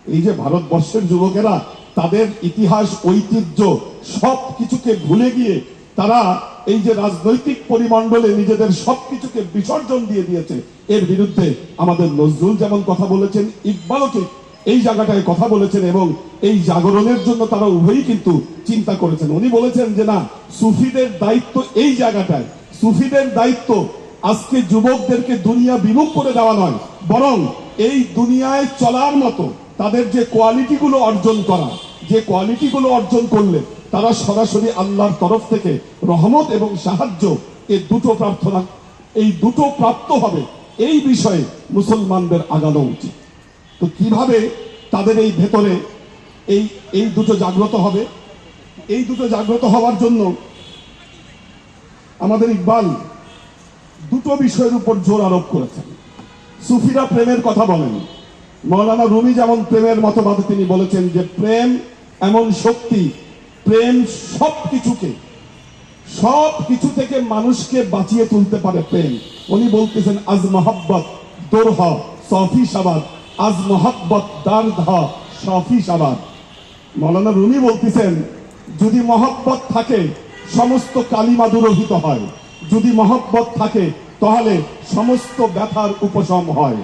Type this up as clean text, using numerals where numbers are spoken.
এই যে ভারতবর্ষের যুবকেরা তাদের ইতিহাস ঐতিহ্য সব কিছুকে ভুলে গিয়ে তারা এই যে রাজনৈতিক পরিমণ্ডলে নিজেদের সবকিছুকে বিসর্জন দিয়ে দিয়েছে, এর বিরুদ্ধে আমাদের নজরুল যেমন কথা বলেছেন, ইকবালও ঠিক এই জায়গাটায় কথা বলেছেন এবং এই জাগরণের জন্য তারা উভয়ই কিন্তু চিন্তা করেছেন। উনি বলেছেন যে না, সুফিদের দায়িত্ব এই জায়গাটায়, সুফিদের দায়িত্ব আজকে যুবকদেরকে দুনিয়া বিমুখ করে দেওয়া নয়, বরং এই দুনিয়ায় চলার মতো তাদের যে কোয়ালিটিগুলো অর্জন করা, যে কোয়ালিটিগুলো অর্জন করলে তারা সরাসরি আল্লাহর তরফ থেকে রহমত এবং সাহায্য এই দুটো প্রাপ্ত হবে, এই বিষয়ে মুসলমানদের আগানো উচিত। তো কিভাবে তাদের এই ভেতরে এই দুটো জাগ্রত হবে? এই দুটো জাগ্রত হওয়ার জন্য আমাদের ইকবাল দুটো বিষয়ের উপর জোর আরোপ করেছেন। সুফিরা প্রেমের কথা বলেন, মৌলানা রুমি যেমন প্রেমের মতবাদে তিনি বলেছেন যে প্রেম এমন শক্তি, প্রেম সবকিছু থেকে মানুষকে বাঁচিয়ে তুলতে পারে প্রেম। উনি বলতেছেন আজ মোহাব্বত দোরহ সফি সাবাদ, আজ মোহাব্বত দার্দ সফি সাবাদ। মৌলানা রুমি বলতেছেন যদি মহব্বত থাকে সমস্ত কালিমা দূরভূত হয়, যদি মহব্বত থাকে তাহলে সমস্ত ব্যথার উপশম হয়।